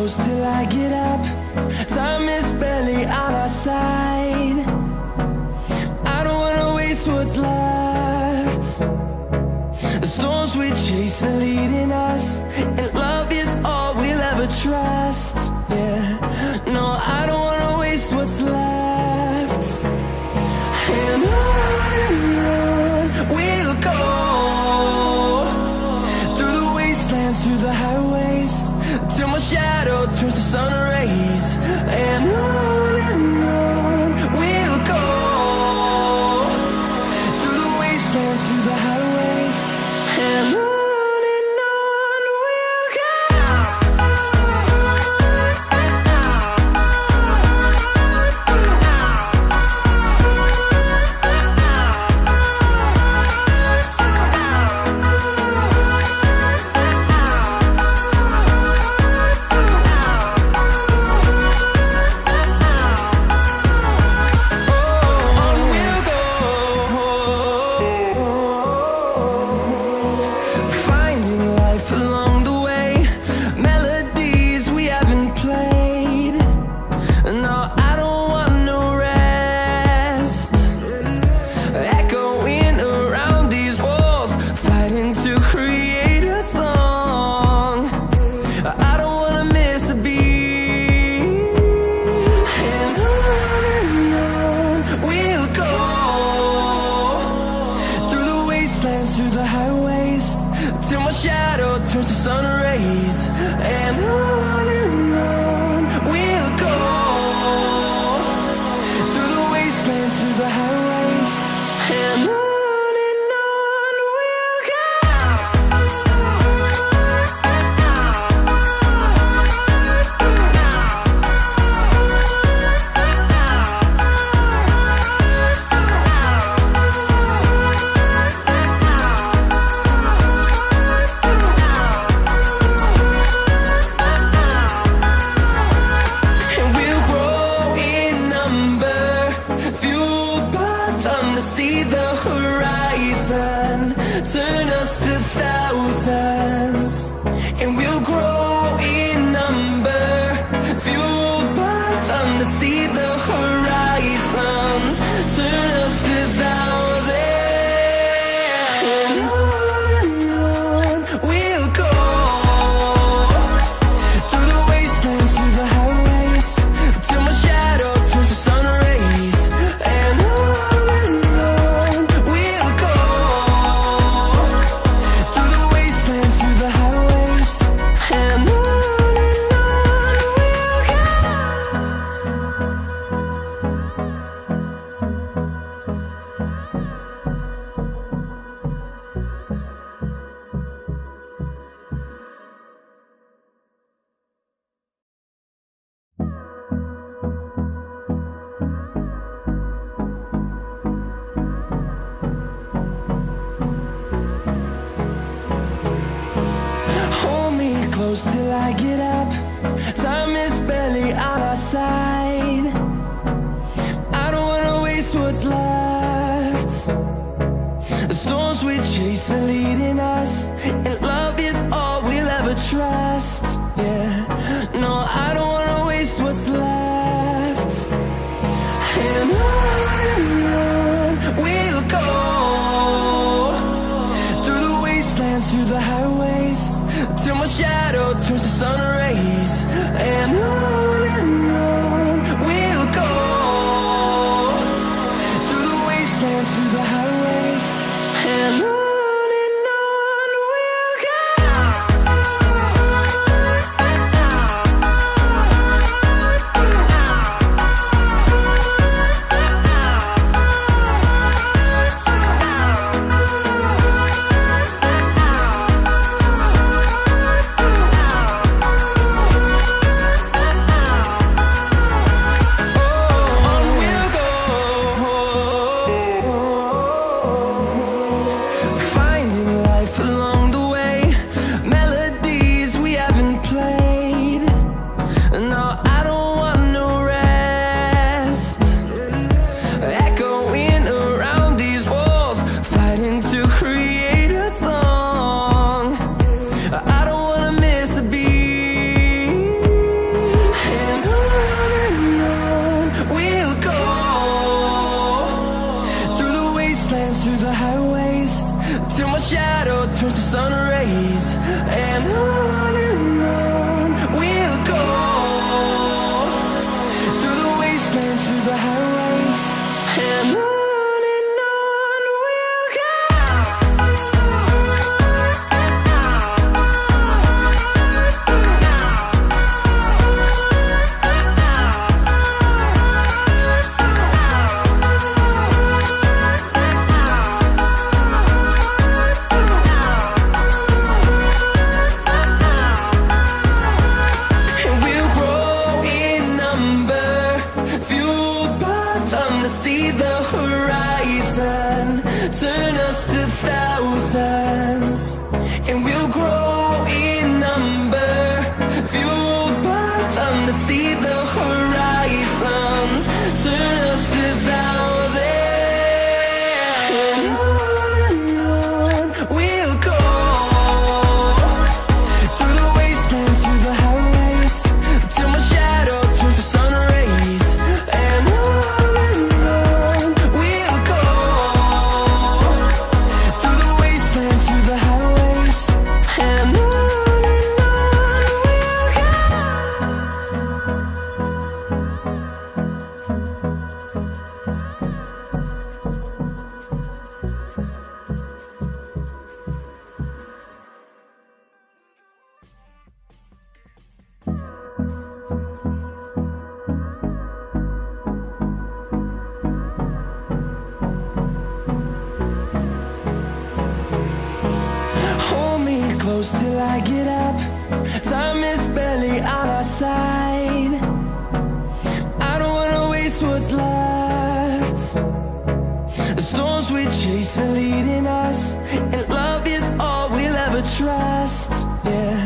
close till I get up. Time is barely on our side. I don't wanna waste what's left. The storms we chase are leading us, and love is all we'll ever trust. Yeah, no, I don't wanna waste what's left. And on we'll go, through the wastelands, through the highways, till my shadow turns to sun rays. And on we'll go, through the wastelands, through the highways, and on we'll go. Through the highways, till my shadow turns to sun rays. And on we'll go, through the wastelands, through the highways, and on we'll go. See the horizon turn us to thousands, and we'll grow in number, fueled by them. To see the horizon turn us to thousands, and on we'll go, through the wastelands, through the highways, till my shadow turns to sun rays. And close till I get up. Time is barely on our side. I don't wanna waste what's left. The storms we chase are leading us, and love is all we'll ever trust. Yeah, no, I don't wanna waste what's left. And on we'll go, through the wastelands, through the highways, till my shadow turns to sun rays. And on we'll go, through the wastelands, through the highways, and on we'll go. see the horizon, turn us to thousands, and we'll grow in number, fueled by them to see the horizon, turn us to thousands. And on we'll go, through the wastelands, through the highways, till my shadow turns to sun rays. And on we'll go, through the wastelands, through the highways. And on we'll go. Hold me close till I get up. Time is barely on our side. I don't wanna waste what's left. The storms we chase are leading us, and love is all we'll ever trust. Yeah,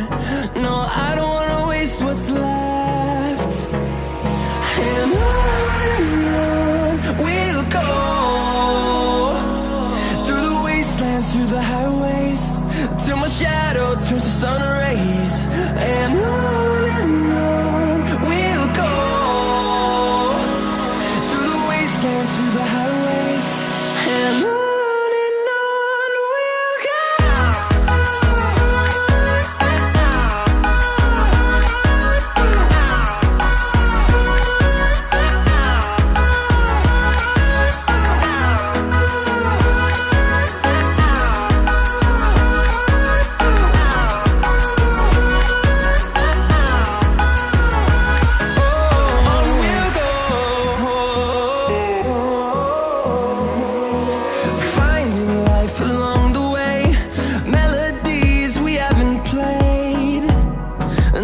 no, I don't wanna waste what's left. And on we'll go, through the wastelands, through the highways, till my shadow turns to sun rays. And on we'll go, through the wastelands, through the highways. And on we'll go. Finding life along the way, melodies we haven't played.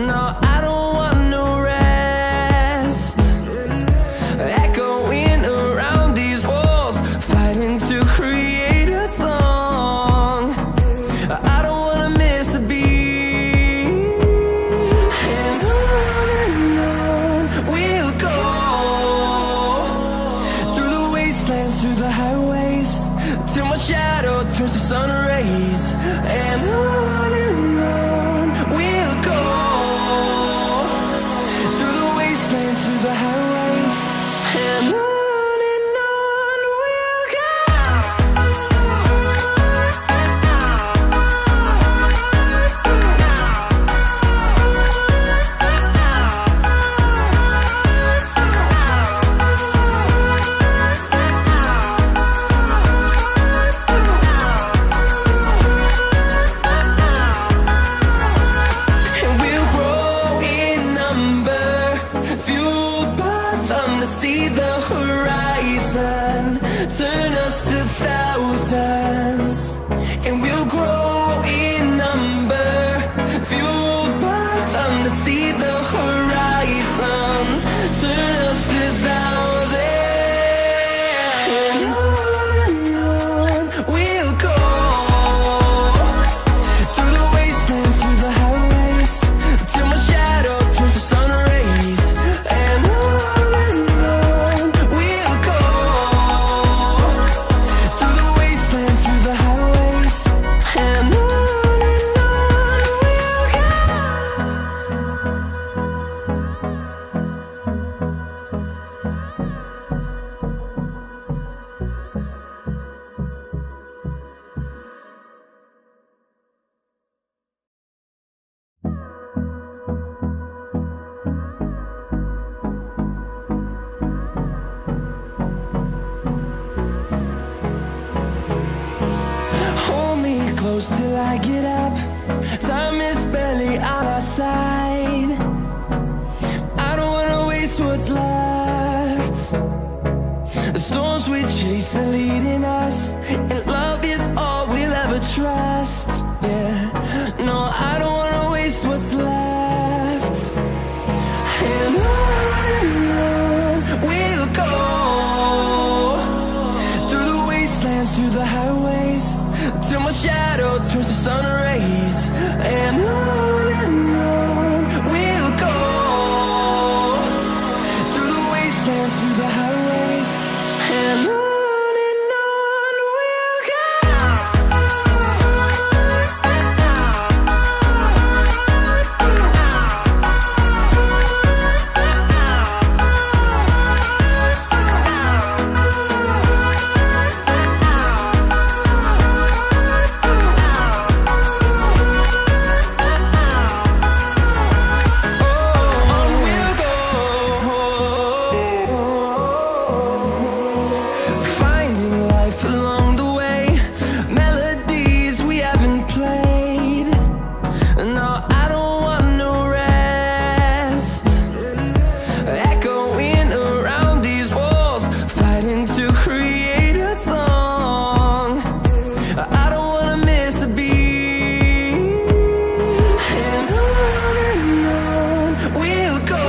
No, I don't want no rest. Echoing around these walls, fighting to create a song. I don't wanna miss a beat. And on we'll go, through the wastelands, through the highways, till my shadow turns to sun rays. And on we'll go, through the wastelands, through the highways. And on we'll go. And we'll grow in number, fueled by them to see the horizon, turn us to thousands. And we'll grow in number, fueled by them to see the horizon, turn us to thousands. And on we'll go, through the wastelands, through the highways, till my shadow turns to sun rays. And on we'll go, through the wastelands, through the highways. And on we'll go. Hold me close till I get up. Time is barely on our side. I don't wanna waste what's left. The storms we chase are leading us, and love is all we'll ever trust. Yeah, no, I don't wanna waste what's left. And on we'll go, wastelands, through the highways, and on we'll go.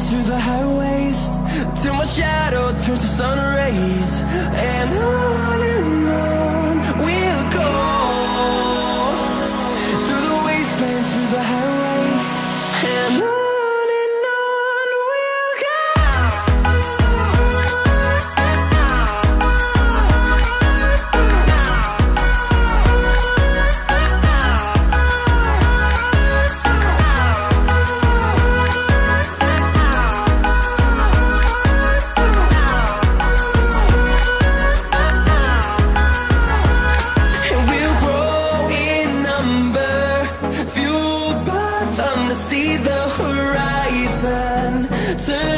Through the highways, till my shadow turns to sun rays, and on we'll go. Through the wastelands, through the highways, and on we'll go. See the horizon turn